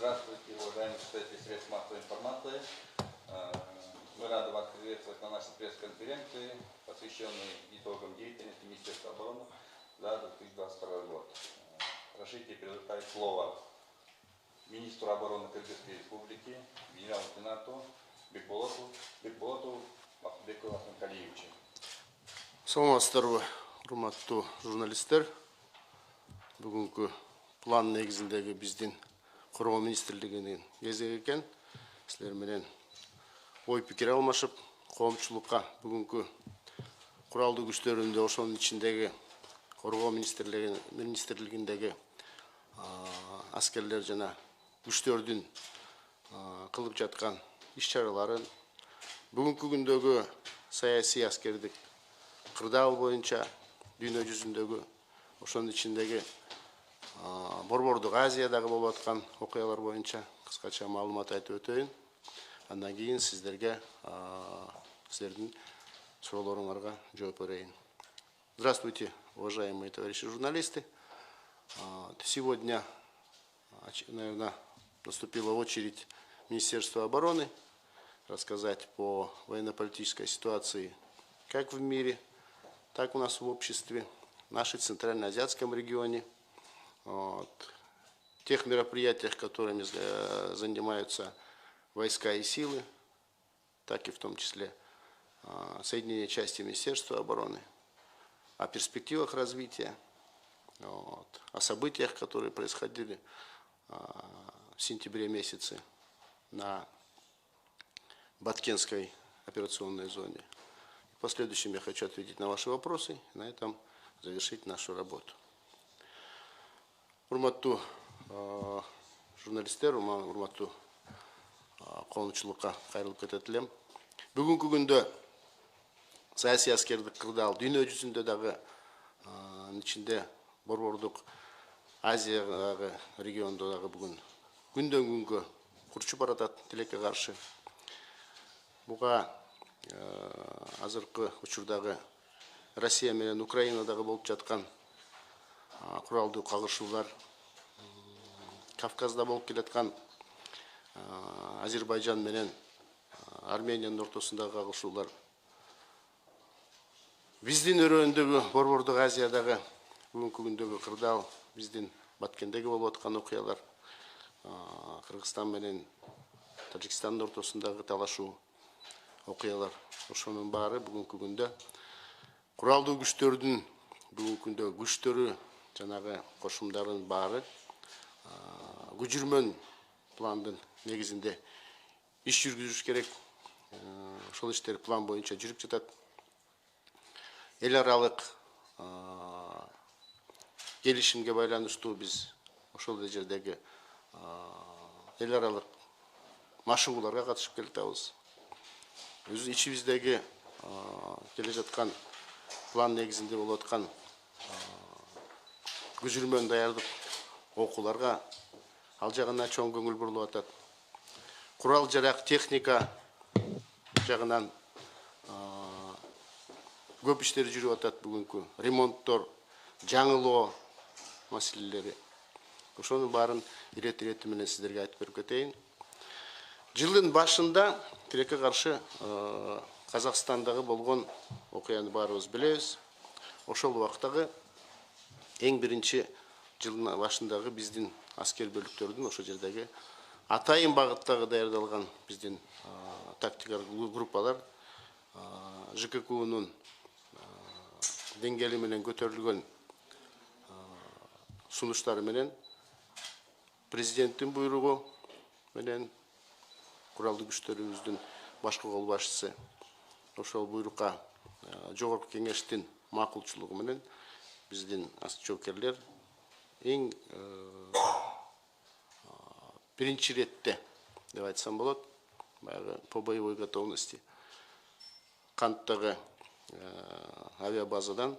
Здравствуйте, уважаемые представители средств массовой информации. Мы рады вас приветствовать на нашей пресс-конференции, посвященной итогам деятельности Министерства обороны за 2022 год. Разрешите предоставить слово министру обороны Кыргызской республики, генерал-лейтенанту Бекболоту Махмудбеку Асанкалиевичу. Саламатсыздарбы, урматтуу журналисттер. Бүгүнкү план негизиндеги биздин Коргоо министрлигинин кезеги экен. Силер менен ой пикир алмашып, коомчулукка бүгүнкү куралдуу күчтөрүндө ошонун ичиндеги Коргоо министрлигиндеги аскерлер жана күчтөрдүн кылып жаткан иш-чараларын, бүгүнкү күндөгү саясий аскердик кырдаал боюнча дүйнө жүзүндөгү ошонун ичиндеги Борбордук Азиядагы болуп аткан окуялар боюнча кыскача маалымат айтып өтөйүн. Андан кийин сиздердин суроолоруңарга жооп берейин. Здравствуйте, уважаемые товарищи журналисты. Сегодня, наверное, наступила очередь Министерства обороны рассказать по военно-политической ситуации как в мире, так у нас в обществе, в нашем центральноазиатском регионе, тех мероприятиях, которыми занимаются войска и силы, так и в том числе соединение части Министерства обороны, о перспективах развития, о событиях, которые происходили в сентябре месяце на Баткенской операционной зоне. В последующем я хочу ответить на ваши вопросы и на этом завершить нашу работу. Урматтуу журналисттер, урматтуу коомчулукка кайрылып кетет элем. Бүгүнкү күндө саясий аскердик кырдаал дүйнө жүзүндө дагы ичинде Борбордук Азиядагы региондо дагы бүгүн күндөн күнгө курчуп баратат тилекке каршы. Буга азыркы учурдагы Россия менен Украинадагы болуп жаткан куралдуу кагышуулар, Кавказда болуп келаткан Азербайжан менен Армениянын ортосундагы кагышуулар, биздин өрөөндөгү Борбордук Азиядагы бүгүнкү күндөгү кырдаал, биздин Баткендеги болуп аткан окуялар, Кыргызстан менен Тажикстандын ортосундагы талашуу окуялар, ошонун баары бүгүнкү күндө куралдуу күчтөрдүн бүгүнкү күндө күчтөрү жанагы кошумдардын баары көчүрмөн пландын негизинде иш жүргүзүш керек. Ошол иштер план боюнча жүрүп жатат. Эл аралык келишимге байланыштуу биз ошол жердеги эл аралык машыгууларга катышып келатабыз. Өз ичибиздеги келе жаткан план негизинде болуп аткан көчүрмөн даярдык окууларга ал жагына чоң көңүл бурулуп атат. Курал жарак техника жагынан көп иштер жүрүп атат бүгүнкү. Ремонттор, жаңылоо маселелери. Ошонун баарын ирет менен сиздерге айтып берип кетейин. Жылдын башында тилекке каршы Казакстандагы болгон окуяны баарыбыз билебиз. Ошол убактагы эң биринчи жылдын башындагы биздин аскер бөлүктөрдүн ошол жердеги атайын багыттагы даярдалган биздин тактикалык группалар ЖККУнун деңгээли менен көтөрүлгөн сунуштары менен президенттин буйругу менен куралдуу күчтөрүбүздүн башкы кол башчысы ошол буйрукка жогорку кеңештин макулчулугу менен биздин жоокерлер эң биринчи иретте деп айтсам болот, баягы по боевой готовности Канттагы авиабазадан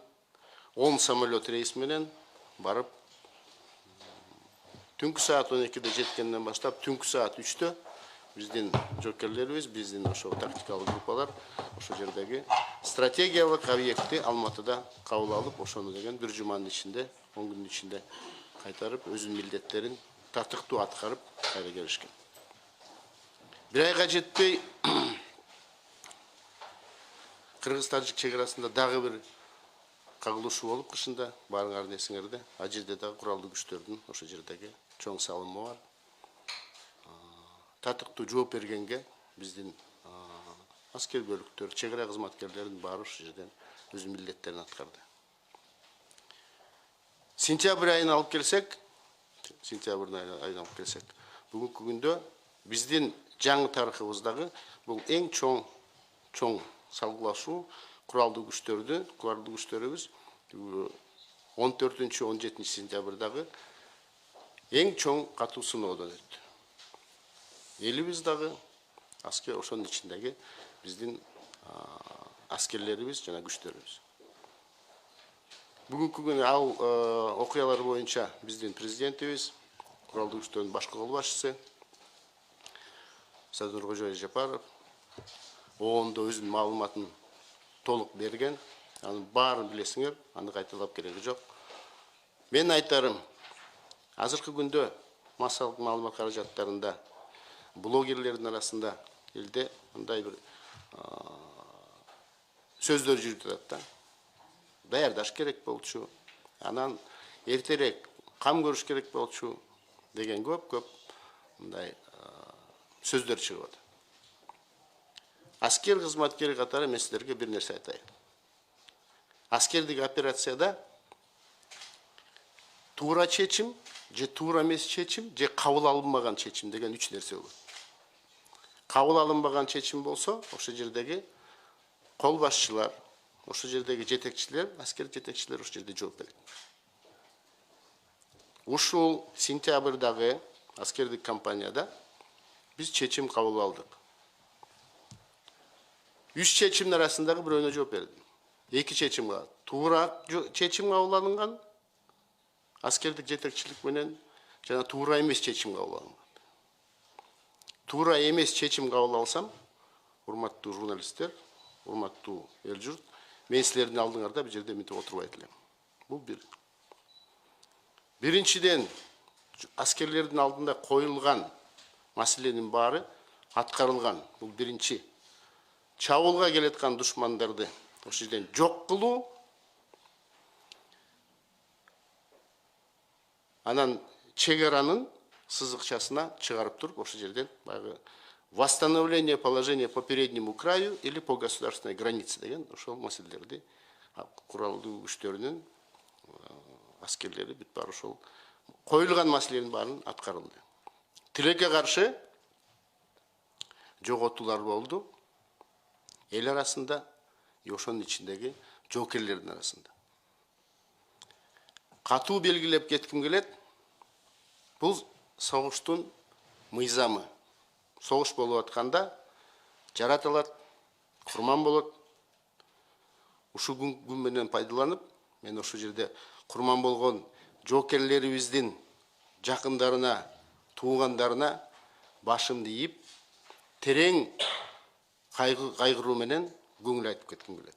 10 самолет рейс менен барып түнкү саат 12-де жеткенден баштап түнкү саат 3-тө биздин жоокерлерибиз, биздин ошо тактикалык группалар ошол жердеги стратегиялык объектти Алматыда кабыл алып, ошону деген бир жуманын ичинде, 10 күндүн ичинде кайтарып, өзүнүн милдеттерин татыктуу аткарып, кайра келишкен. Bir ayga жетпей Кыргыз-Тажик чекарасында дагы бир кагылышуу болуп кышында, баарыңардын эсиңерде, ал жерде дагы куралдуу күчтөрдүн ошо жердеги чоң салымы бар. Татыктуу жооп бергенге биздин аскер бөлүктөр, чегара кызматкерлеринин баары ошо жерден өз милдеттерин аткарды. Сентябрь айына алып келсек, бүгүнкү күндө биздин жаңы тарыхыбыздагы бул эң чоң салгылашуу куралдуу күчтөрүбүз 14-17 сентябрдагы эң чоң катуу сыноодон өттү. Элибиз дагы аскер ошонун ичиндеги биздин аскерлерибиз жана күчтөрүбүз. Бүгүнкү күнү ал окуялар боюнча биздин президентибиз, куралдуу күчтөрдүн башкы кол башчысы Садыр Жапаров оондо өзүнүн маалыматын толук берген. Анын баарын билесиңер, аны кайталап кереги жок. Мен айтарым, азыркы күндө массалык маалымат каражаттарында блогерлердин арасында элде мындай бир сөздөр жүрүп жатат да. Даярдаш керек болчу, анан эртерээк кам көрүш керек болчу деген көп мындай сөздөр чыгып атат. Аскер кызматкери катары мен силерге бир нерсе айтайын. Аскердик операцияда туура чечим, же туура эмес чечим, же кабыл алынбаган чечим деген 3 нерсе болот. Кабыл алынбаган чечим болсо, ошо жердеги кол башчылар, ошо жердеги жетекчилер, аскер жетекчилер ошо жерде жооп берет. Ушул сентябрдагы аскердик кампанияда биз чечим кабыл алдык. 3 чечимдин арасындагы бирөөнө жооп бердим. 2 чечим калат. Туура чечим кабыл алынган аскердик жетекчилик менен жана туура эмес чечим кабыл алынган. Туура эмес чечим кабыл алсам, урматтуу журналисттер, урматтуу эл журт, мен силердин алдыңарда бул жерде мынтип отурбайт элем. Бул бир. Биринчиден, аскерлердин алдында коюлган маселенин баары аткарылган. Бул биринчи. Чабуулга келеткан душмандарды ошол жерден жок кылуу, анан чегаранын сызыкчасына чыгарып туруп ошол жерден баягы восстановление положения по переднему краю или по государственной границе деген ошол маселелерди куралдуу күчтөрүнүн аскерлери бүт баары ошол коюлган маселенин баарын аткарылды. Тилекке каршы жоготуулар болду. Эл арасында, ошонун ичиндеги жоокерлердин арасында. Катуу белгилеп кетким келет. Бул согуштун мыйзамы. Согуш болуп атканда жаратылат, курман болот. Ушул күн менен пайдаланып, мен ошол жерде курман болгон жоокерлерибиздин жакындарына, туугандарына башымды ийип, терең кайгыруу менен көңүл айтып кетким келет.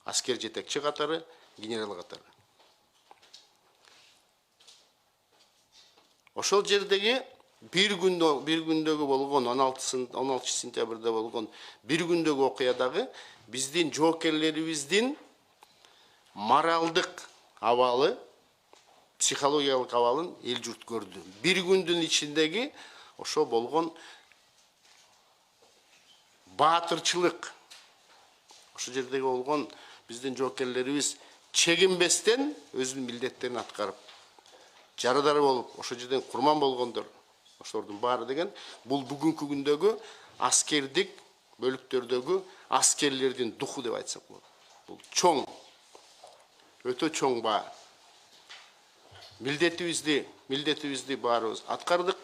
Аскер жетекчи катары, генерал катары. Ошол жердеги бир күндөгү болгон 16 сентябрда болгон бир күндөгү окуядагы биздин жоокерлерибиздин моралдык абалы, психологиялык абалын эл журт көрдү. Бир күндүн ичиндеги ошо болгон баатырчылык, ошол жердеги болгон биздин жоокерлерибиз чегинбестен өзүнүн милдеттерин аткарып, жарадар болуп, ошол жерден курман болгондор, ошолордун баары деген бул бүгүнкү күндөгү аскердик бөлүктөрдөгү аскерлердин духу деп айтсак болот. Бул чоң, өтө чоң баа. Милдетибизди баарыбыз аткардык.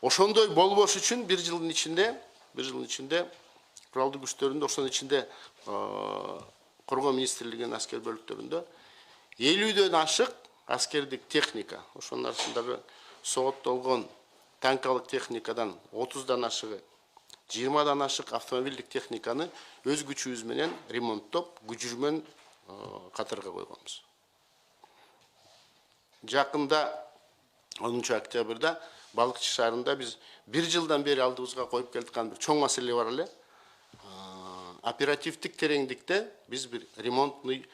Ошондой болбош үчүн бир жылдын ичинде куралдуу күчтөрүндө, ошонун ичинде Коргоо министрлигинин аскер бөлүктөрүндө 50дөн ашык аскердик техника, ошонун арасындагы сооттолгон танкалык техникадан 30дан ашыгы, 20дан ашык автомобилдик техниканы өз күчүбүз менен ремонттоп, күчүрмөн катарга койгонбуз. жақында 10 октябрда балықшы шаарында біз 1 жылдан бері алдыбызға қойып келдіқан бір чоң маселе бар эле. Оперативтік тереңдікте біз бір ремонтный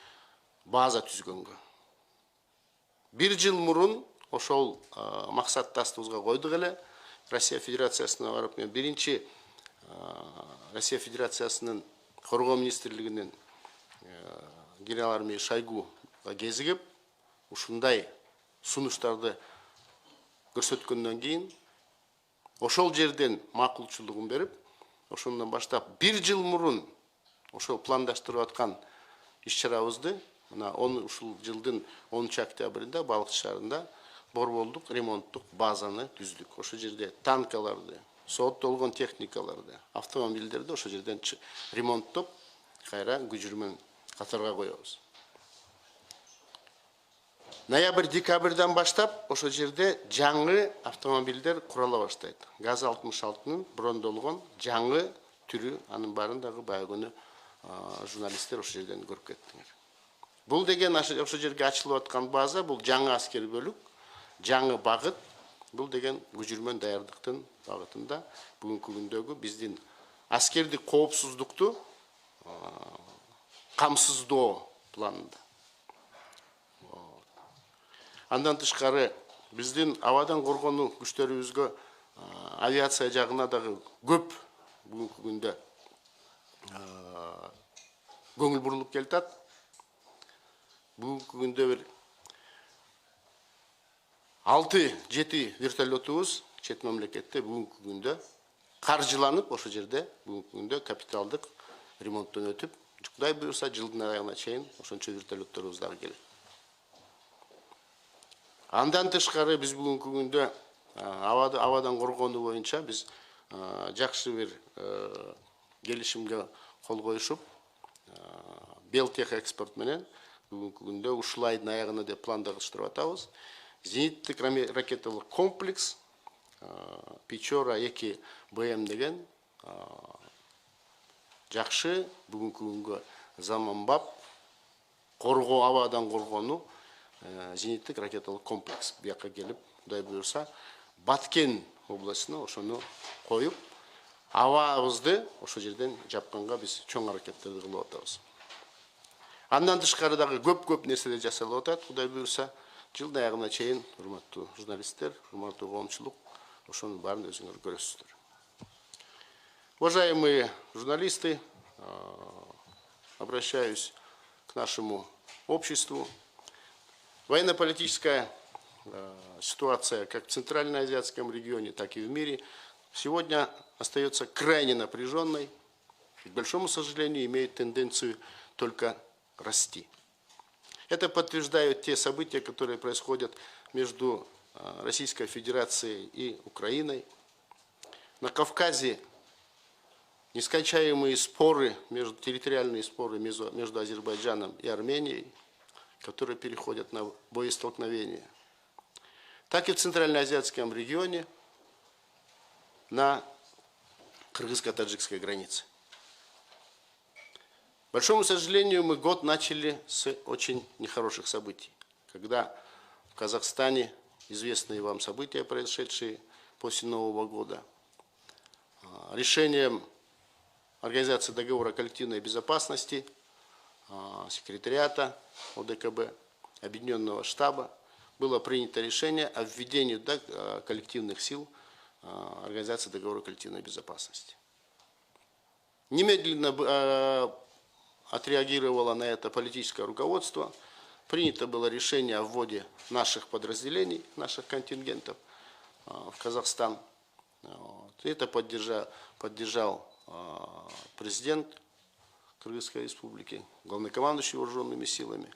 база түзгөнгө. 1 жыл мурун ошол максаттастыбызга койдук эле. Россия Федерациясына барып, мен биринчи Россия Федерациясынын Коргоо министрлигинин генерал армия Шойгуга кезигип, ушундай сунуштарды көрсөткөндөн кийин ошол жерден макулчулугун берип, ошондон баштап 1 жыл мурун ошол пландаштырып аткан иш-чарабызды мына ушул жылдын 10 октябрында балыкчы шаарында борболдук ремонттук базаны түздүк. Ошол жерде танкаларды, сооттолгон техникаларды, автомобилдерди ошол жерден ремонттоп, кайра күжүрмөн катарга коебуз. Ноябрь-декабрдан баштап ошол жерде жаңы автомобилдер курала баштайт. ГАЗ-66-нын брондолгон жаңы түрү, анын баарын дагы баягы күнү журналисттер ошол жерден көрүп кеттиңер. Бул деген ошол жерге ачылып аткан база, бул жаңы аскер бөлүк, жаңы багыт, бул деген күжүрмөн даярдыктын багытында бүгүнкү күндөгү биздин аскердик коопсуздукту камсыздоо планында. Андан тышкары биздин абадан коргонуу күчтөрүбүзгө авиация жагына дагы көп бүгүнкү күндө көңүл бурулуп келатат. Бүгүнкү күндө бир 6-7 вертолетубуз чет мамлекетте бүгүнкү күндө каржыланып, ошол жерде бүгүнкү күндө капиталдык ремонттон өтүп, Кудай буюрса жылдын аягына чейин ошончо вертолетторубуз дагы келет. Андан тышкары биз бүгүнкү күндө абадан коргонуу боюнча биз жакшы бир келишимге кол коюшуп, Белтех экспорт менен бүгүнкү күндө ушул айдын аягына деп пландашып атабыз. Зениттик ракеталык комплекс Печора-2 БМ деген жакшы бүгүнкү күнгө заманбап коргоо, абадан коргонуу зениттик ракеталык комплекс бияка келип, Кудай буюрса, Баткен областына ошону коюп, абабызды ошол жерден жапканга биз чоң аракеттерди кылып атабыз. Андан тышкары дагы көп нерселер жасалып атат. Кудай буюрса, жыл аягына чейин, урматтуу журналисттер, урматтуу коомчулук, ошонун баарын өзүңөр көрөсүздөр. Уважаемые журналисты, обращаюсь к нашему обществу. Военно-политическая ситуация как в Центральноазиатском регионе, так и в мире сегодня остается крайне напряженной и, к большому сожалению, имеет тенденцию только расти. Это подтверждают те события, которые происходят между Российской Федерацией и Украиной. На Кавказе нескончаемые споры, территориальные споры между Азербайджаном и Арменией, которые переходят на боестолкновения. Так и в Центральноазиатском регионе на кыргызско-таджикской границе. К большому сожалению, мы год начали с очень нехороших событий, когда в Казахстане известные вам события, произошедшие после Нового года, решением Организации договора коллективной безопасности, секретариата ОДКБ, Объединенного штаба, было принято решение о введении коллективных сил Организации договора коллективной безопасности. Немедленно отреагировало на это политическое руководство. Принято было решение о вводе наших подразделений, наших контингентов в Казахстан. Это поддержал президент Кыргызской республики, главнокомандующий вооруженными силами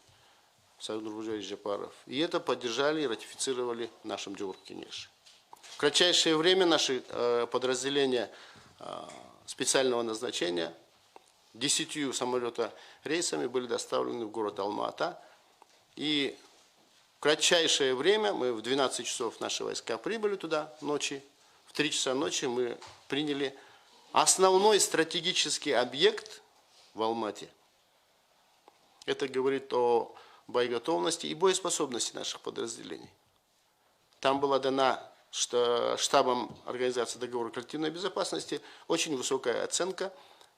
Сагын Нурбужевич Жапаров. И это поддержали и ратифицировали в нашем Джугур-Кенеше. В кратчайшее время наши подразделения специального назначения 10 самолета-рейсами были доставлены в город Алма-Ата. И в кратчайшее время, мы в 12 часов наши войска прибыли туда ночи, в 3 часа ночи мы приняли основной стратегический объект в Алмате. Это говорит о боеготовности и боеспособности наших подразделений. Там была дана штабом Организации договора коллективной безопасности очень высокая оценка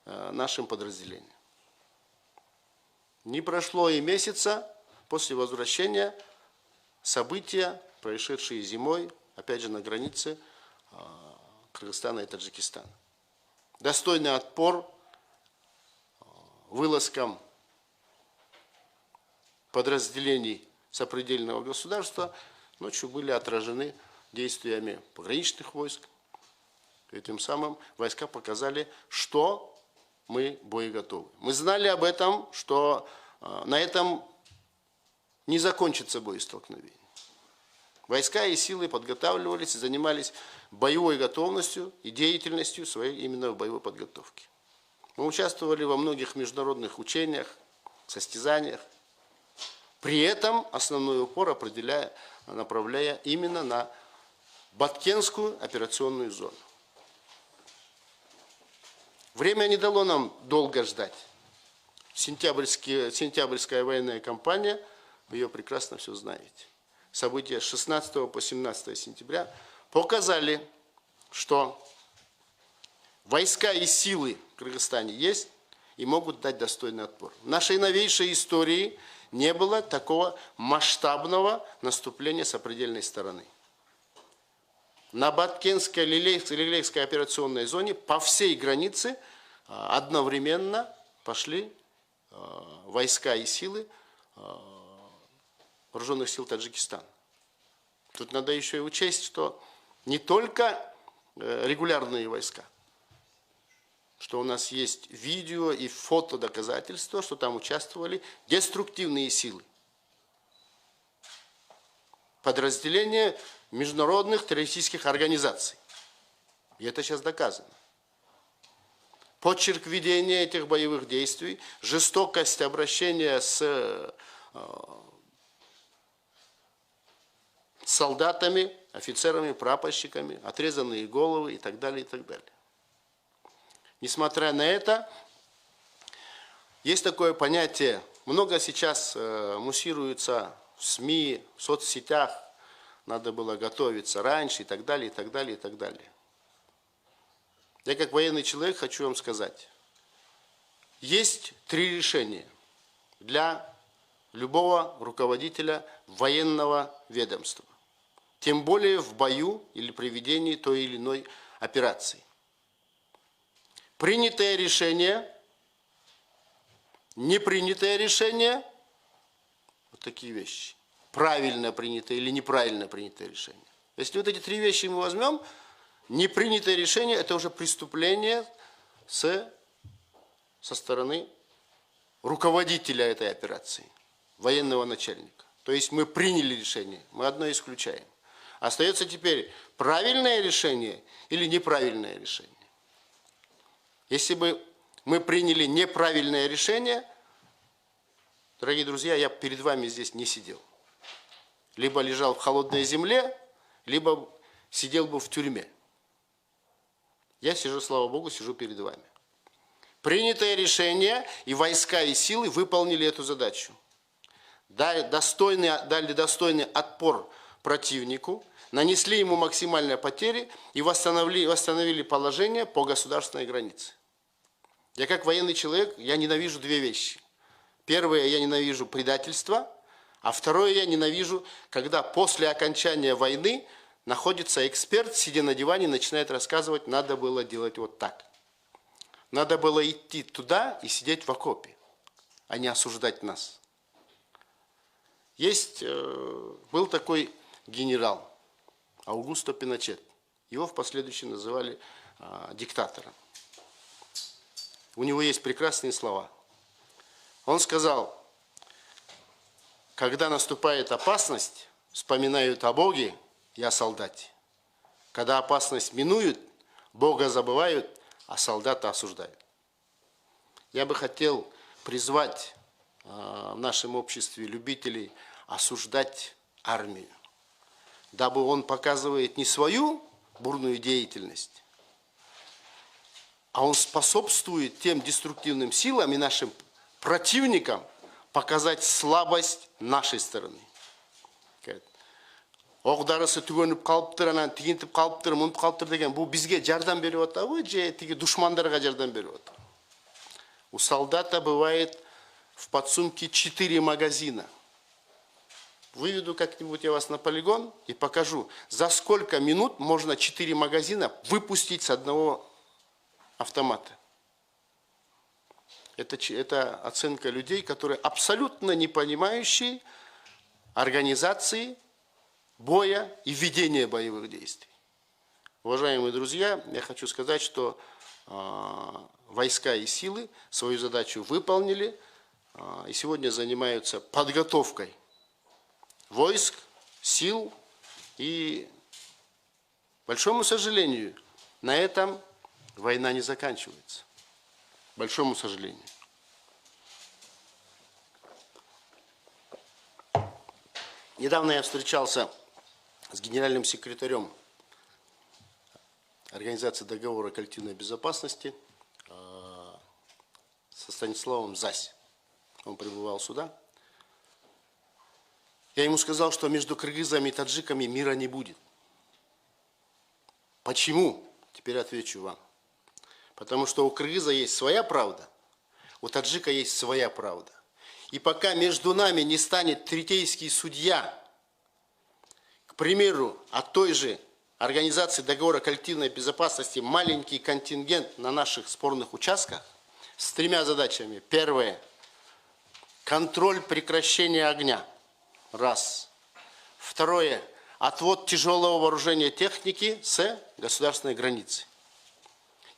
нашим подразделениям. Не прошло и месяца после возвращения события, происшедшие зимой, опять же на границе Кыргызстана и Таджикистана. Достойный отпор вылазкам подразделений сопредельного государства ночью были отражены действиями пограничных войск. И тем самым войска показали, что мы боеготовы. Мы знали об этом, что на этом не закончится боестолкновение. Войска и силы подготавливались и занимались боевой готовностью и деятельностью своей именно в боевой подготовке. Мы участвовали во многих международных учениях, состязаниях, при этом основной упор направляя именно на Баткенскую операционную зону. Время не дало нам долго ждать. Сентябрьская военная кампания, вы ее прекрасно все знаете. События с 16 по 17 сентября показали, что войска и силы в Кыргызстане есть и могут дать достойный отпор. В нашей новейшей истории не было такого масштабного наступления с сопредельной стороны. На Баткенской Лилейской операционной зоне по всей границе одновременно пошли войска и силы вооруженных сил Таджикистана. Тут надо еще и учесть, что не только регулярные войска, что у нас есть видео и фото доказательства, что там участвовали деструктивные силы. Подразделения международных террористических организаций. И это сейчас доказано. Почерк ведения этих боевых действий, жестокость обращения с солдатами, офицерами, прапорщиками, отрезанные головы и так далее, и так далее. Несмотря на это, есть такое понятие, много сейчас муссируется в СМИ, в соцсетях, надо было готовиться раньше и так далее, и так далее, и так далее. Я как военный человек хочу вам сказать, есть 3 решения для любого руководителя военного ведомства, тем более в бою или при ведении той или иной операции. Принятое решение, непринятое решение, вот такие вещи. Правильно принятое или неправильно принятое решение. Если вот эти 3 вещи мы возьмем, непринятое решение – это уже преступление со стороны руководителя этой операции, военного начальника. То есть мы приняли решение, мы одно исключаем. Остается теперь правильное решение или неправильное решение. Если бы мы приняли неправильное решение, дорогие друзья, я перед вами здесь не сидел. Либо лежал в холодной земле, либо сидел бы в тюрьме. Я сижу, слава Богу, сижу перед вами. Принятое решение, и войска, и силы выполнили эту задачу. Дали достойный отпор противнику, нанесли ему максимальные потери и восстановили положение по государственной границе. Я как военный человек, я ненавижу 2 вещи. Первое, я ненавижу предательство, а второе, я ненавижу, когда после окончания войны находится эксперт, сидя на диване, начинает рассказывать, надо было делать вот так. Надо было идти туда и сидеть в окопе, а не осуждать нас. Был такой генерал Аугусто Пиночет. Его в последующем называли диктатором. У него есть прекрасные слова. Он сказал, когда наступает опасность, вспоминают о Боге и о солдате. Когда опасность минует, Бога забывают, а солдата осуждают. Я бы хотел призвать в нашем обществе любителей осуждать армию, дабы он показывает не свою бурную деятельность, а он способствует тем деструктивным силам и нашим противникам показать слабость нашей стороны. Оғдарысы түгөнүп калыптыр, анан тигинтип калыптыр, мынтип калыптыр деген, бул бизге жардам берип атабы, же тиги душмандарга жардам берип атабы? У солдата бывает в подсумке 4 магазина. Выведу как-нибудь я вас на полигон и покажу, за сколько минут можно 4 магазина выпустить с одного автомата. Это оценка людей, которые абсолютно не понимающие организации боя и ведения боевых действий. Уважаемые друзья, я хочу сказать, что войска и силы свою задачу выполнили и сегодня занимаются подготовкой войск, сил и, к большому сожалению, на этом война не заканчивается. К большому сожалению. Недавно я встречался с генеральным секретарем Организации договора коллективной безопасности со Станиславом Зась. Он прибывал сюда. Я ему сказал, что между кыргызами и таджиками мира не будет. Почему? Теперь отвечу вам. Потому что у кыргыза есть своя правда, у таджика есть своя правда. И пока между нами не станет третейский судья, к примеру, от той же Организации договора коллективной безопасности маленький контингент на наших спорных участках с 3 задачами. Первое. Контроль прекращения огня. Раз. Второе. Отвод тяжелого вооружения техники с государственной границы.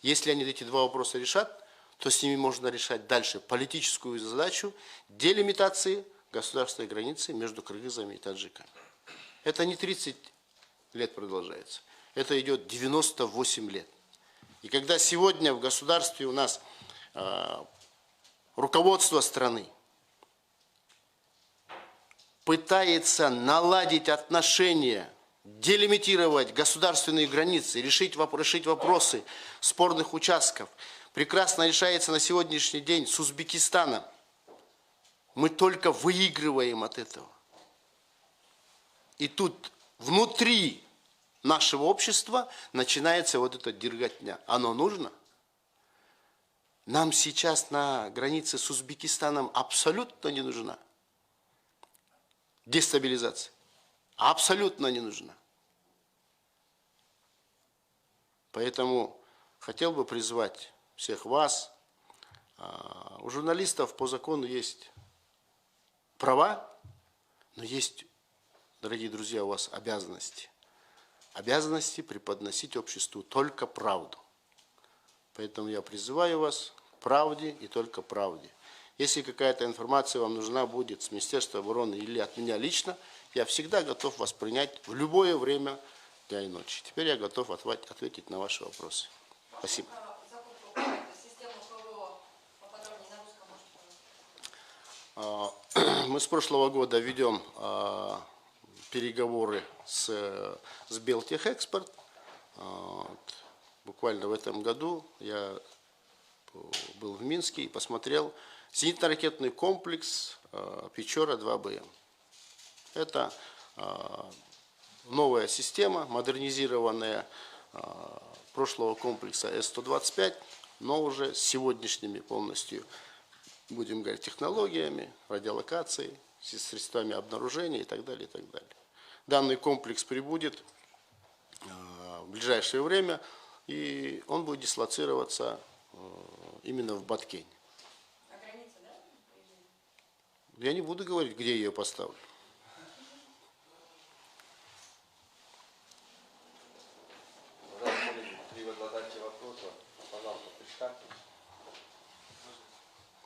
Если они эти 2 вопроса решат, то с ними можно решать дальше политическую задачу делимитации государственной границы между кыргызами и таджиками. Это не 30 лет продолжается. Это идет 98 лет. И когда сегодня в государстве у нас руководство страны пытается наладить отношения, делимитировать государственные границы, решить вопросы спорных участков, прекрасно решается на сегодняшний день с Узбекистаном. Мы только выигрываем от этого. И тут внутри нашего общества начинается вот эта дерготня. Оно нужно? Нам сейчас на границе с Узбекистаном абсолютно не нужна дестабилизация. Абсолютно не нужна. Поэтому хотел бы призвать всех вас. У журналистов по закону есть права, но есть, дорогие друзья, у вас обязанности. Обязанности преподносить обществу только правду. Поэтому я призываю вас к правде и только правде. Если какая-то информация вам нужна будет с Министерства обороны или от меня лично, я всегда готов вас принять в любое время дня и ночи. Теперь я готов ответить на ваши вопросы. Спасибо. Мы с прошлого года ведем переговоры с Белтехэкспорт. Буквально в этом году я был в Минске и посмотрел зенитно-ракетный комплекс Печора-2БМ. Это новая система, модернизированная прошлого комплекса С-125, но уже с сегодняшними полностью, будем говорить, технологиями, радиолокацией, с средствами обнаружения и так далее, и так далее. Данный комплекс прибудет в ближайшее время, и он будет дислоцироваться именно в Баткене. А граница, да? Я не буду говорить, где я ее поставлю. При задаче вопроса, пожалуйста, представьтесь.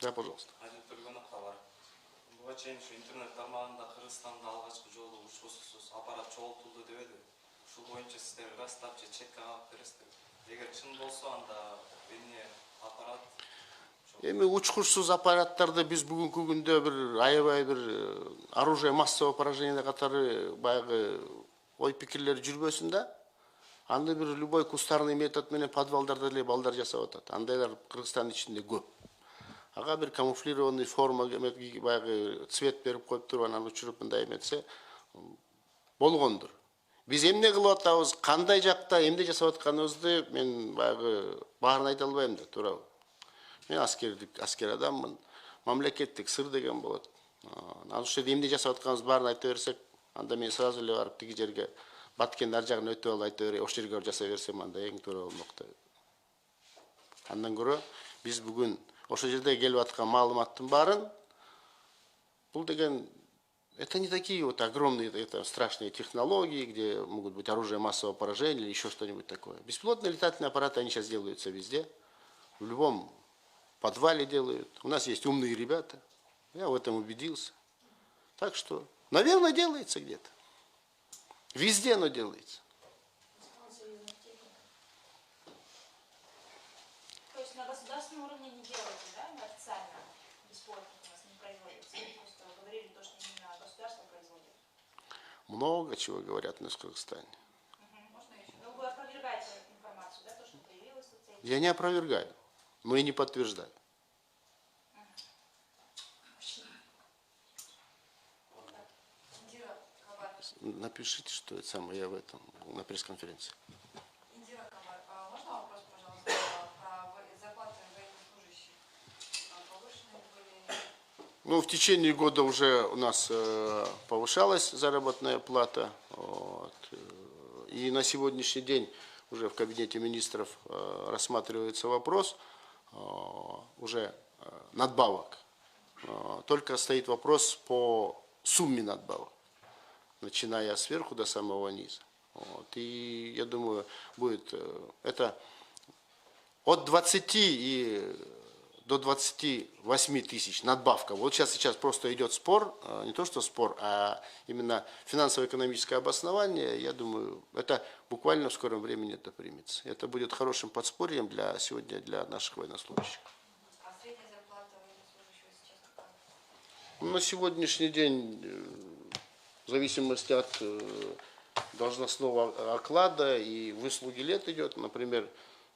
Да, пожалуйста. Буга чейин ушу интернет тармагында Кыргызстанда алгачкы жолу учкусуз аппарат чогултулду дебеди. Ушул боюнча сиздер ырастап же четке кагып бересиздер. Эгер чын болсо, анда эмне аппарат? Эми учкучсуз аппараттарды биз бүгүнкү күндө бир аябай бир оружие массового поражения катары баягы ой пикирлер жүрбөсүн да. Анда бир любой кустарный метод менен подвалдарда эле балдар жасап атат. Андайлар Кыргызстандын ичинде көп. ага бир камуфлированный форма баягы цвет берип коюп туруп анан учуруп мындай эметсе болгондур. Биз эмне кылып атабыз, кандай жакта эмне жасап атканыбызды мен баягы баарын айта албайм да, туурабы. Мен аскер адаммын. Мамлекеттик сыр деген болот. Анан ошол жерде эмне жасап атканыбызды баарын айта берсек, анда мен сразу эле барып тиги жерге Баткендин ар жагын өтүп алып айта берейин, ошол жерге барып жасай берсем анда эң туура болмок да. Андан көрө биз бүгүн ошол жерде келип аткан маалыматтын баарын бул деген это не такие вот огромные, это страшные технологии, где могут быть оружие массового поражения или еще что-нибудь такое. Беспилотные летательные аппараты, они сейчас делаются везде. В любом подвале делают. У нас есть умные ребята. Я в этом убедился. Так что, наверное, делается где-то. Везде оно делается. То есть на государственном уровне не делается, да, официально бесплатно у нас не производится? Просто вы говорили то, что именно государство производит. Много чего говорят в Казахстане. Можно еще? Ну, вы опровергаете информацию, да, то, что появилось в соцсетях? Я не опровергаю, но и не подтверждаю. Напишите, что это самое, я в этом, на пресс-конференции. Индира Камар, можно вопрос, пожалуйста, про зарплаты военнослужащих? Повышенные были? Ну, в течение года уже у нас повышалась заработная плата. Вот, и на сегодняшний день уже в Кабинете министров рассматривается вопрос уже надбавок. Только стоит вопрос по сумме надбавок, начиная сверху до самого низа. Вот. И я думаю, будет это от 20 до 28 тысяч надбавка. Вот сейчас просто идет спор, не то что спор, а именно финансово-экономическое обоснование. Я думаю, это буквально в скором времени это примется. Это будет хорошим подспорьем сегодня для наших военнослужащих. А средняя зарплата военнослужащего сейчас какая? На сегодняшний день, в зависимости от должностного оклада и выслуги лет идет, например,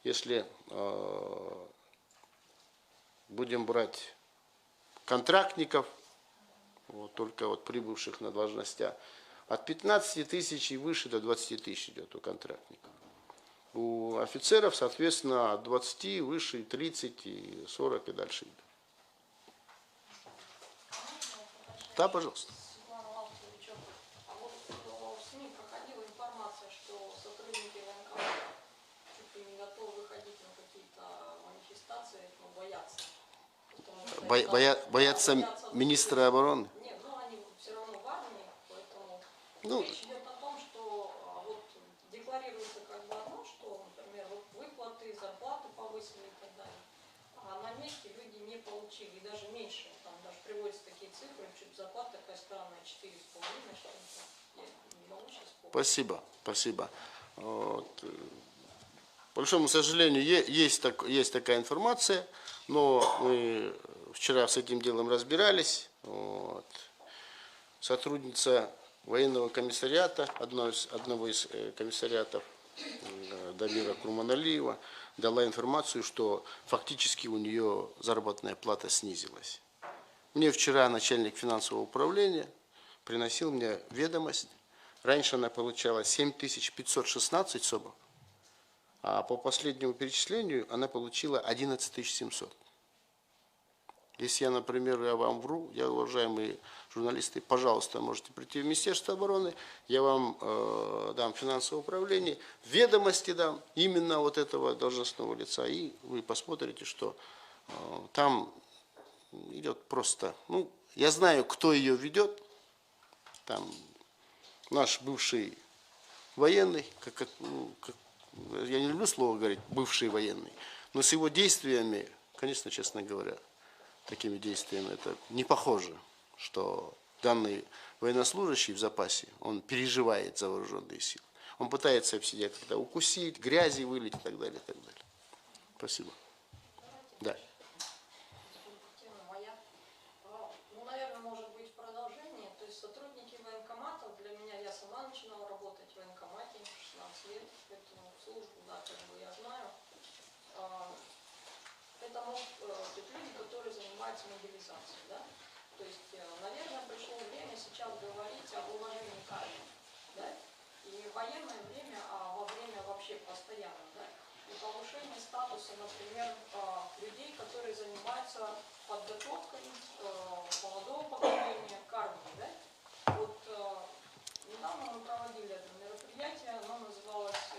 если будем брать контрактников, вот, только вот прибывших на должностях, от 15 тысяч и выше до 20 тысяч идет у контрактников. У офицеров, соответственно, от 20 выше, 30, и 40 и дальше идет. Да, пожалуйста. Светлана Лавковича, а вот в СМИ проходила информация, что сотрудники военкомата чуть ли не готовы выходить на какие-то манифестации, но боятся. Боятся министра обороны? Нет, ну они все равно в армии, поэтому Ну, речь идет о том, что вот декларируется как бы одно, что, например, вот выплаты, зарплаты повысили и так далее, а на месте люди не получили, и даже меньше, там даже приводятся такие цифры, чуть зарплата такая странная, 4,5, что-то, я не могу сейчас помнить. спасибо, спасибо. Вот. К большому сожалению, есть такая информация, но мы вчера с этим делом разбирались. Вот. Сотрудница военного комиссариата, одного из комиссариатов, Дамира Курманалиева, дала информацию, что фактически у нее заработная плата снизилась. Мне вчера начальник финансового управления приносил мне ведомость. Раньше она получала 7516 собак, а по последнему перечислению она получила 11700. Если я, например, вам вру, уважаемые журналисты, пожалуйста, можете прийти в Министерство обороны, я вам дам финансовое управление, ведомости дам именно вот этого должностного лица, и вы посмотрите, что там идет просто, ну, я знаю, кто ее ведет, там наш бывший военный, я не люблю слово говорить бывший военный, но с его действиями, конечно, честно говоря, такими действиями это не похоже, что данный военнослужащий в запасе, он переживает за вооруженные силы. Он пытается себя как-то укусить, грязи вылить и так далее, и так далее. Спасибо. Да. Тема моя. Ну, наверное, может быть продолжение. То есть сотрудники военкоматов, для меня, я сама начинала работать в военкомате 16 лет, поэтому службу, да, как бы я знаю. Это то есть люди, которые занимаются мобилизацией, да. То есть, наверное, пришло время сейчас говорить об уважении к армии, да, и не в военное время, а во время вообще постоянно, да, и повышение статуса, например, людей, которые занимаются подготовкой молодого поколения к армии, да. Вот недавно мы проводили это мероприятие, оно называлось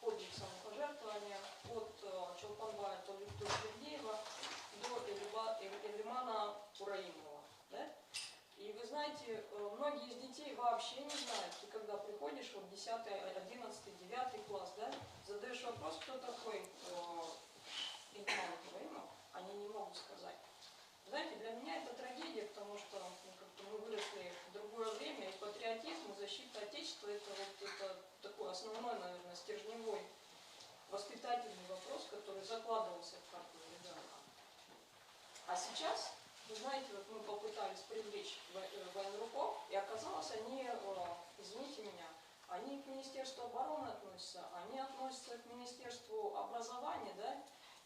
«Подвиг самопожертвования» от Чолпанбая Толюкбердиева до Элимана Ураимова. Да? И вы знаете, многие из детей вообще не знают, ты когда приходишь, вот 10, 11, 9 класс, да, задаешь вопрос, кто такой Элиман Ураимов, они не могут сказать. Знаете, для меня это трагедия, потому что мы выросли в другое время, и патриотизм, и защита Отечества – это такой основной, наверное, стержневой воспитательный вопрос, который закладывался в каждого ребенка. А сейчас, вы знаете, вот мы попытались привлечь военруков, и оказалось, они, извините меня, они к Министерству обороны относятся, они относятся к Министерству образования, да,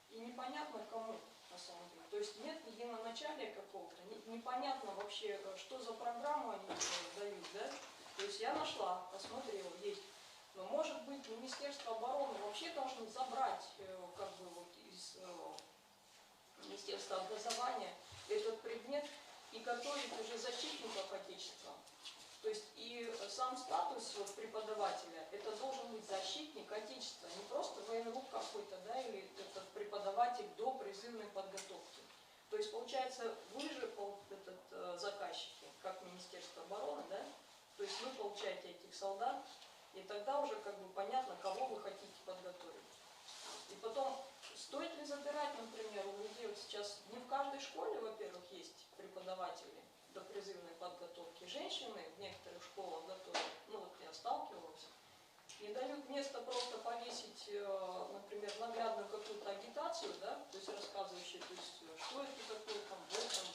и непонятно кому. На самом деле. То есть нет единоначалия какого-то, непонятно вообще, что за программу они дают, да? То есть я нашла, посмотрела, есть. Но может быть Министерство обороны вообще должно забрать как бы вот из Министерства образования этот предмет и готовить уже защитников Отечества. То есть и сам статус вот преподавателя, это должен быть защитник Отечества, не просто военрук какой-то, да, или этот преподаватель до призывной подготовки. То есть получается, вы же заказчики, как Министерство обороны, да, то есть вы получаете этих солдат, и тогда уже как бы понятно, кого вы хотите подготовить. И потом, стоит ли забирать, например, у людей вот сейчас, не в каждой школе, во-первых, есть преподаватели до призывной подготовки. Женщины в некоторых школах готовят, ну вот я сталкивалась, и дают место просто повесить, например, наглядную какую-то агитацию, да, то есть рассказывающую, то есть, что это такое, там, вот там,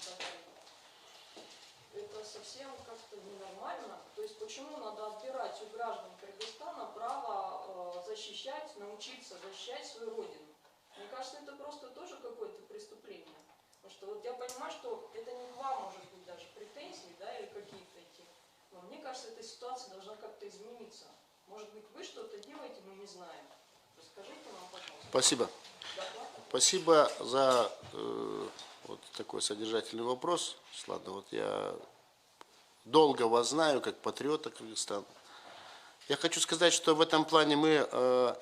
это совсем как-то ненормально. То есть почему надо отбирать у граждан Кыргызстана право защищать, научиться защищать свою родину? Мне кажется, это просто тоже какое-то преступление. Потому что вот я понимаю, что это не к вам, может быть, даже претензии, да, или какие-то эти. Но мне кажется, эта ситуация должна как-то измениться. Может быть, вы что-то делаете, мы не знаем. Расскажите нам, пожалуйста. Спасибо. Спасибо за вот такой содержательный вопрос. Ладно, вот я долго вас знаю, как патриота Кыргызстана. Я хочу сказать, что в этом плане мы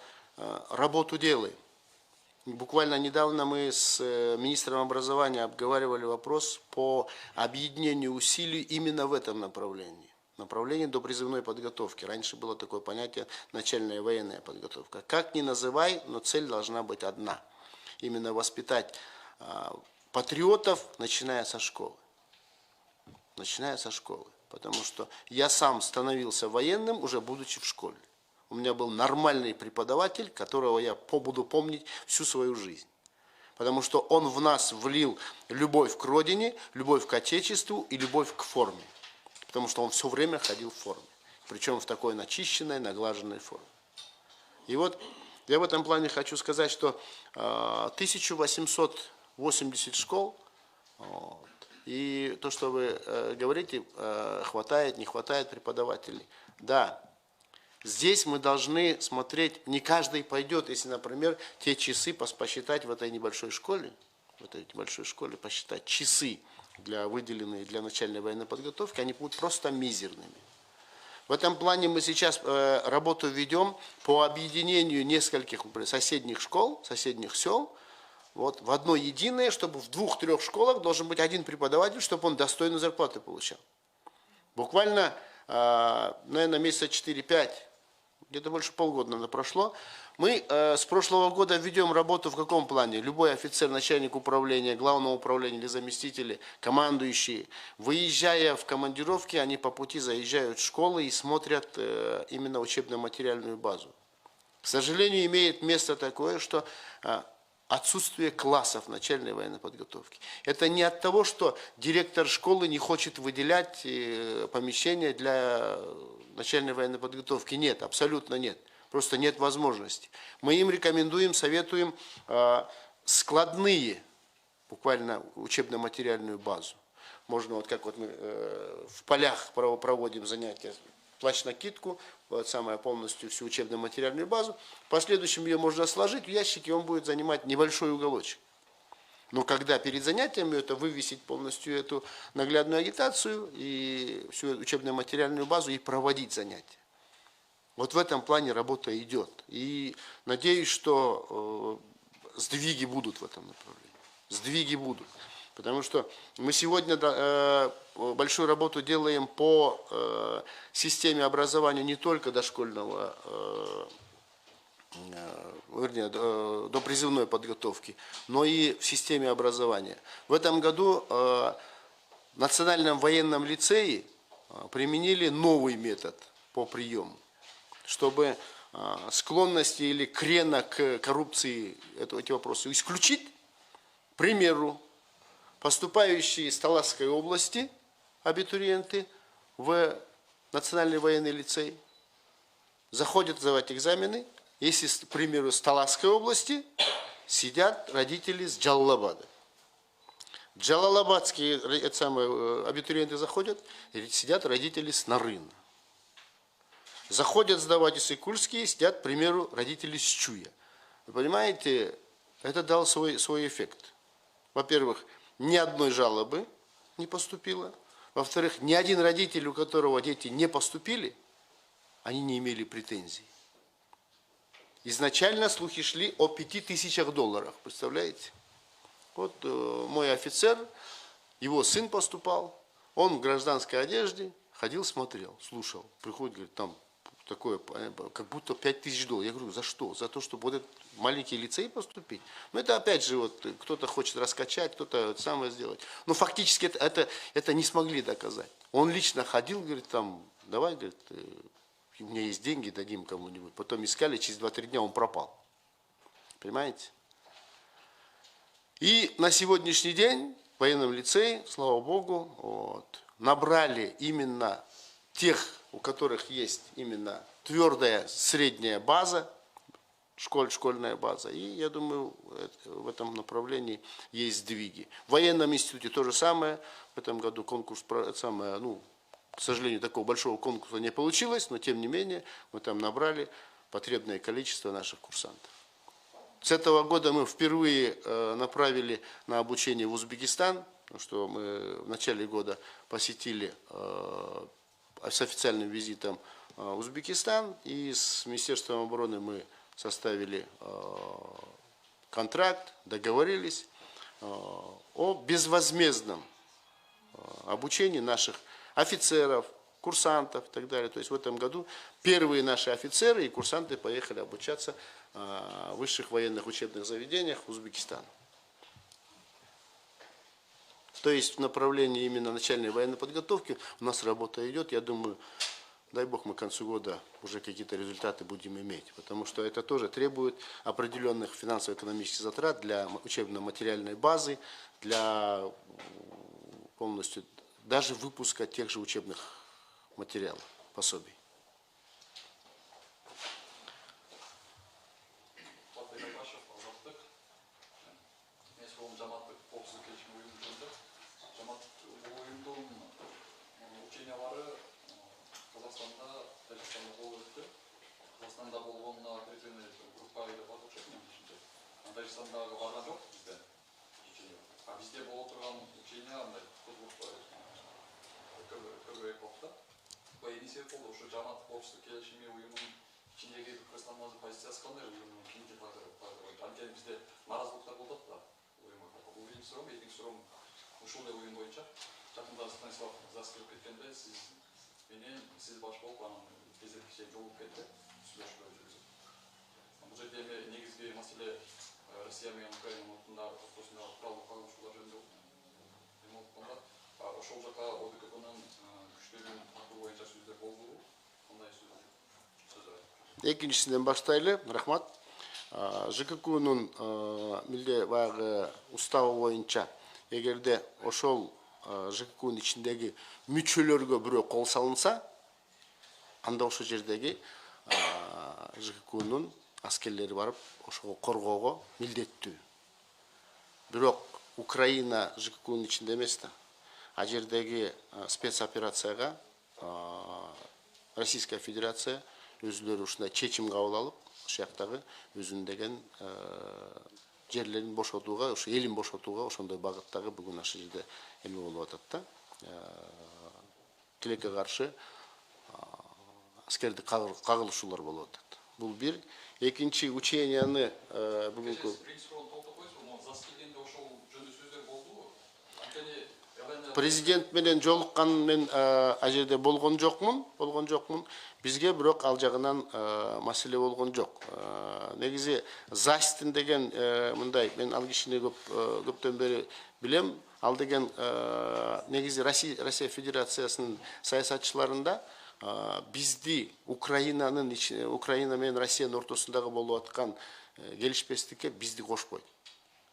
работу делаем. Буквально недавно мы с министром образования обговаривали вопрос по объединению усилий именно в этом направлении. Направление допризывной подготовки. Раньше было такое понятие начальная военная подготовка. Как ни называй, но цель должна быть одна. Именно воспитать патриотов, начиная со школы. Начиная со школы. Потому что я сам становился военным, уже будучи в школе. У меня был нормальный преподаватель, которого я буду помнить всю свою жизнь. Потому что он в нас влил любовь к родине, любовь к отечеству и любовь к форме. Потому что он все время ходил в форме. Причем в такой начищенной, наглаженной форме. И вот я в этом плане хочу сказать, что 1880 школ, вот, и то, что вы говорите, хватает, не хватает преподавателей. Да, здесь мы должны смотреть, не каждый пойдет, если, например, те часы посчитать в этой небольшой школе, посчитать часы, выделенные для начальной военной подготовки, они будут просто мизерными. В этом плане мы сейчас работу ведем по объединению нескольких соседних школ, соседних сел, вот, в одно единое, чтобы в 2-3 школах должен быть один преподаватель, чтобы он достойную зарплату получал. Буквально, наверное, месяца 4-5, где-то больше полгода, наверное, прошло. Мы с прошлого года ведем работу в каком плане? Любой офицер, начальник управления, главного управления или заместители, командующие, выезжая в командировки, они по пути заезжают в школы и смотрят именно учебно-материальную базу. К сожалению, имеет место такое, что отсутствие классов начальной военной подготовки. Это не от того, что директор школы не хочет выделять помещения для начальной военной подготовки. Нет, абсолютно нет. Просто нет возможности. Мы им рекомендуем, советуем складные, буквально учебно-материальную базу. Можно вот как вот мы в полях проводим занятия, плащ-накидку, вот самое полностью всю учебно-материальную базу. В последующем ее можно сложить в ящик, и он будет занимать небольшой уголочек. Но когда перед занятиями это вывесить полностью эту наглядную агитацию и всю учебно-материальную базу и проводить занятия. Вот в этом плане работа идет. И надеюсь, что сдвиги будут в этом направлении. Сдвиги будут. Потому что мы сегодня большую работу делаем по системе образования не только дошкольного, вернее, до призывной подготовки, но и в системе образования. В этом году в Национальном военном лицее применили новый метод по приему, чтобы склонности или крена к коррупции эти вопросы исключить. К примеру, поступающие из Таласской области абитуриенты в Национальный военный лицей заходят сдавать экзамены. Если, к примеру, из Таласской области сидят родители с Джалалабада. Джалалабадские абитуриенты заходят, и сидят родители с Нарына. Заходят сдавать иссык-Кульские, сидят, к примеру, родители с Чуя. Вы понимаете, это дал свой эффект. Во-первых, ни одной жалобы не поступило. Во-вторых, ни один родитель, у которого дети не поступили, они не имели претензий. Изначально слухи шли о $5000, представляете? Вот мой офицер, его сын поступал, он в гражданской одежде, ходил, смотрел, слушал. Приходит, говорит, там такое, как будто $5000. Я говорю, за что? За то, чтобы вот этот маленький лицей поступить? Ну, это опять же, вот кто-то хочет раскачать, кто-то самое сделать. Но фактически это не смогли доказать. Он лично ходил, говорит, там, давай, говорит, у меня есть деньги, дадим кому-нибудь. Потом искали, через 2-3 дня он пропал. Понимаете? И на сегодняшний день в военном лицее, слава Богу, вот, набрали именно тех, у которых есть именно твердая средняя база, школьная база. И я думаю, в этом направлении есть сдвиги. В военном институте то же самое. В этом году конкурс, к сожалению, такого большого конкурса не получилось, но тем не менее мы там набрали потребное количество наших курсантов. С этого года мы впервые направили на обучение в Узбекистан, потому что мы в начале года посетили с официальным визитом Узбекистан, и с Министерством обороны мы составили контракт, договорились о безвозмездном обучении наших офицеров, курсантов и так далее. То есть в этом году первые наши офицеры и курсанты поехали обучаться в высших военных учебных заведениях Узбекистана. То есть в направлении именно начальной военной подготовки у нас работа идет. Я думаю, дай Бог, мы к концу года уже какие-то результаты будем иметь. Потому что это тоже требует определенных финансово-экономических затрат для учебно-материальной базы, для полностью даже выпуска тех же учебных материалов, пособий. Қазақстанда болған мына оперативный группа деп атап жатырмын ішінде. Тәжікстандағы барған жоқ бізде. А бізде болып тұрған учения андай көбірек болды. Не себеп болды? Ошо жамаат коопсуздук келишими уюмунун ичиндеги Түркістан позициясы кандай уюмдун кийинки анткени бизде нааразылыктар болуп атат да уюмга. Бул биринчи суроом, экинчи суроом ушул эле уюм боюнча жакында Станислав Зас кирип кеткенде сиз баш болуп анан кезекче жолугуп кетти. Бул жерде эми негизги маселе Россия менен Украина ортосунда куралдык кагылышуулар жөнүндө ошол жака ОДКБнын күчтөрүнүн тартуу боюнча сөздөр болду. Кандай сөздөр? Экинчисинен баштайлы, рахмат. ЖККнун милде баягы уставы боюнча эгерде ошол ЖККнын ичиндеги мүчөлөргө бирөө кол салынса, анда ошол жердеги ЖККнун аскерлери барып ошого коргоого милдеттүү. Бирок Украина ЖККнын ичинде эмес да. А жердеги спецоперацияга Российская Федерация өзүлөрү ушундай чечим кабыл алып, ошол жактагы өзүнүн деген жерлерин бошотууга, ошо элин бошотууга ошондой багыттагы бүгүн ошол жерде эме болуп атат да. Тилекке каршы аскердик кагылышуулар болуп атат. Бул бир. Экинчи ученияны бүгүнкү президент менен жолуккан мен а жерде болгон жокмун. Бизге бирок ал жагынан маселе болгон жок. Негизи Застин деген мындай, мен ал кишини көптөн бери билем. Ал деген негизи Россия Федерациясынын саясатчыларында бизди Украина менен Россиянын ортосундагы болуп аткан келишпестикке бизди кошпойт.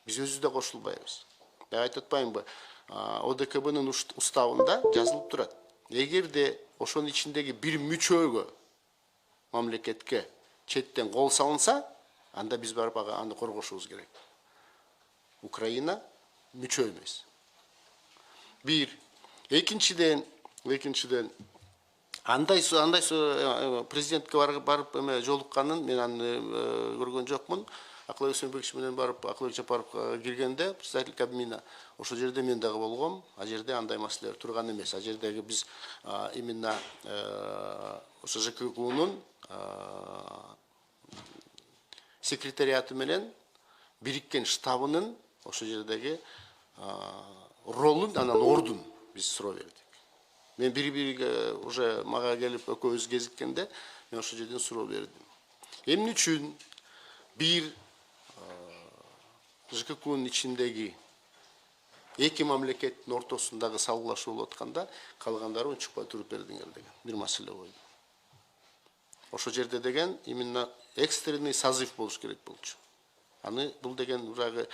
Биз өзүбүз да кошулбайбыз. Мен айтып атпаймынбы? ОДКБнын уставында жазылып турат. Эгерде ошонун ичиндеги бир мүчөгө мамлекетке четтен кол салынса, анда биз барып аны коргошубуз керек. Украина мүчө эмес. Бир. Экинчиден андай президентке барып жолукканын мен аны көргөн жокмун. Акылбек Сөнбекович менен барып, Акылбек Жапаров киргенде, председатель Кабмина, ошол жерде мен дагы болгом. А жерде андай маселелер турган эмес. А жердеги биз именно ошо ЖККнын секретариаты менен бириккен штабынын ошол жердеги ролун, анан ордун биз суроо бердик. Мен бири-бириге уже мага келип экөөбүз кезиккенде мен ошол жерден суроо бердим. Эмне үчүн бир ЖККнын ичиндеги эки мамлекеттин ортосундагы салгылашуу болуп атканда калгандары унчукпай туруп бердиңер деген бир маселе койду. Ошол жерде деген именно экстренный созыв болуш керек болчу. Аны бул деген урагы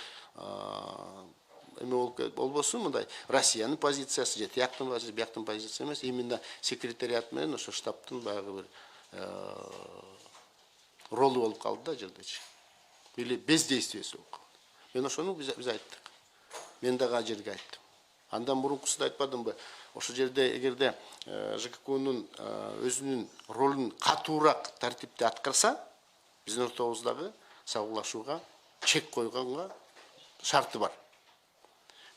эме болбосун, мындай Россиянын позициясы же тияктын позициясы, бияктын позициясы эмес, именно секретариат менен ошо штабтын баягы бир ролу болуп калды да жердечи. Или бездействиеси болуп калды. Мен ошону биз айттык. Мен дагы жерге айттым. Андан мурункусунда айтпадымбы? Ошол жерде эгерде ЖККнын өзүнүн ролун катуураак тартипте аткарса, биздин ортобуздагы салгылашууга чек койгонго шарты бар.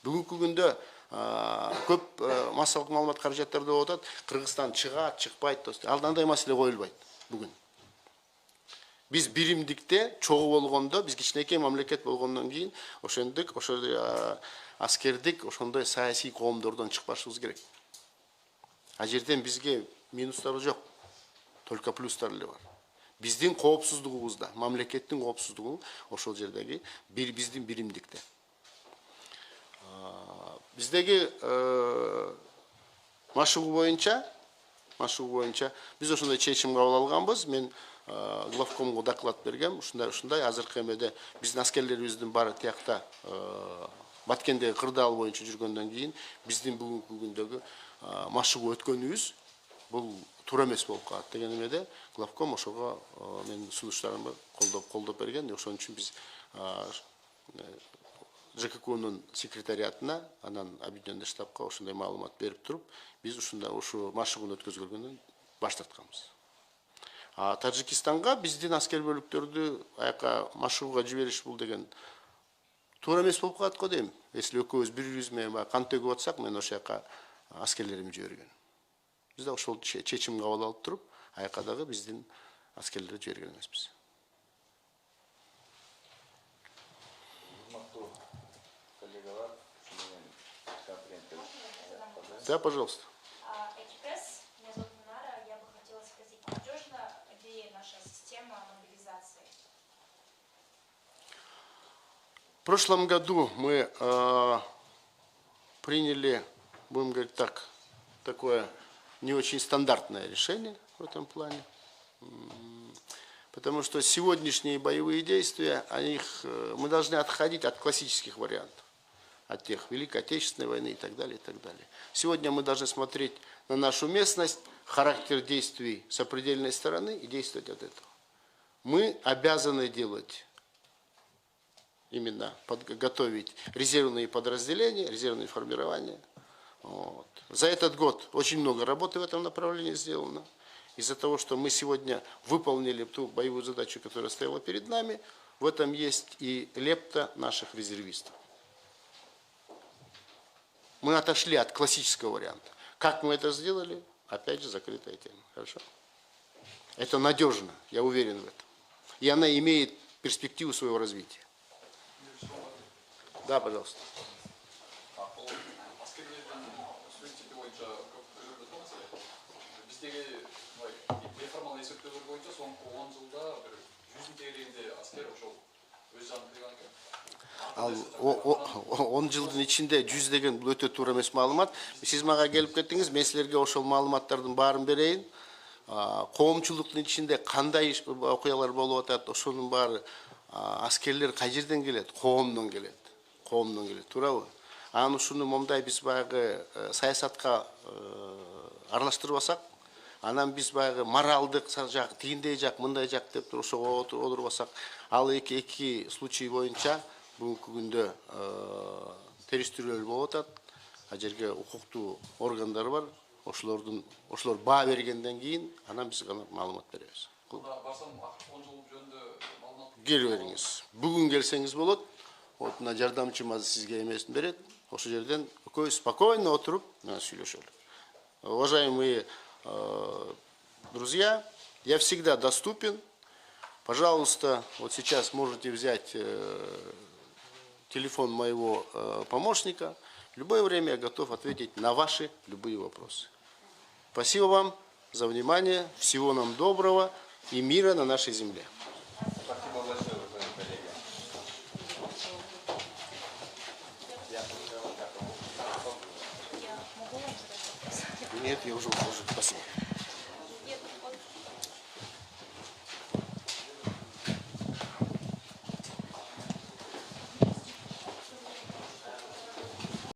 Бүгүнкү күндө көп массалык маалымат каражаттарды болуп атат. Кыргызстан чыгат, чыкпайт, андай маселе коюлбайт бүгүн. Биз биримдикте чогуу болгондо, биз кичинекей мамлекет болгондон кийин ошондой аскердик, ошондой саясий коомдордон чыкпашыбыз керек. А жерден бизге минустары жок, только плюстары эле бар. Биздин коопсуздугубузда, мамлекеттин коопсуздугу ошол жердеги биздин биримдикте. Биздеги машыгуу боюнча биз ошондой чечим кабыл алганбыз. Мен главкомго доклад бергем. Ушундай азыркы эмеде биздин аскерлерибиздин баары тиякта Баткендеги кырдаал боюнча жүргөндөн кийин биздин бүгүнкү күндөгү машыгуу өткөнүбүз бул туура эмес болуп калат деген эмеде главком ошого менин сунуштарымды колдоп берген. Ошон үчүн биз ЖККнын секретариатына, анан объединенный штабка ошондой маалымат берип туруп, биз ушу машыгууну өткөзгөнгөндөн баш тартканбыз. Тажикстанга биздин аскер бөлүктөрдү аяка машыгууга жибериш бул деген туура эмес болуп калат го дейм. Если экөөбүз бири-бирибиз менен кан төгүп атсак, мен ошол жака аскерлеримди жиберген. Биз да ошол чечим кабыл алып туруп, аяка дагы биздин аскерлерди жиберген эмеспиз. Да, пожалуйста. Экипресс, меня зовут Минара, я бы хотела спросить, надежна ли наша система мобилизации? В прошлом году мы приняли, будем говорить так, такое не очень стандартное решение в этом плане, потому что сегодняшние боевые действия, мы должны отходить от классических вариантов, от тех Великой Отечественной войны и так далее, и так далее. Сегодня мы должны смотреть на нашу местность, характер действий с определенной стороны и действовать от этого. Мы обязаны делать именно готовить резервные подразделения, резервные формирования. Вот. За этот год очень много работы в этом направлении сделано. Из-за того, что мы сегодня выполнили ту боевую задачу, которая стояла перед нами, в этом есть и лепта наших резервистов. Мы отошли от классического варианта. Как мы это сделали? Опять же, закрытая тема. Хорошо? Это надежно, я уверен в этом. И она имеет перспективу своего развития. Да, пожалуйста. Неформалный есептеулер бойынша соңғы 10 жылда бір 100 тегерегінде аскер ошол өз жанын кыйган экен. Ал 10 жылдын ичинде 100 деген бул өтө туура эмес маалымат. Сиз мага келип кеттиңиз, мен силерге ошол маалыматтардын баарын берейин. Коомчулуктун ичинде кандай окуялар болуп атат, ошонун баары аскерлер кай жерден келет? Коомдон келет. Коомдон келет, туурабы? Анан ушуну момундай биз баягы саясатка аралаштырбасак, анан биз баягы моралдык жак, тигиндей жак, мындай жак деп ошого отурбасак, ал эки случай боюнча бүгүнкү күндө териштирүүлөр болуп атат. А жерге укуктуу органдар бар. Ошолор баа бергенден кийин анан биз гана маалымат беребиз. Барсам 10 жыл жөнүндө маалымат Келип бериңиз. Бүгүн келсеңиз болот. Вот мына жардамчымыз сизге эмесин берет. Ошол жерден экөөбүз спокойно отуруп сүйлөшөлү. Уважаемые друзья, я всегда доступен. Пожалуйста, вот сейчас можете взять телефон моего помощника. В любое время я готов ответить на ваши любые вопросы. Спасибо вам за внимание. Всего нам доброго и мира на нашей земле. Спасибо большое, уважаемые коллеги. Я могу вам задать вопрос? Нет, я уже ухожу. Спасибо.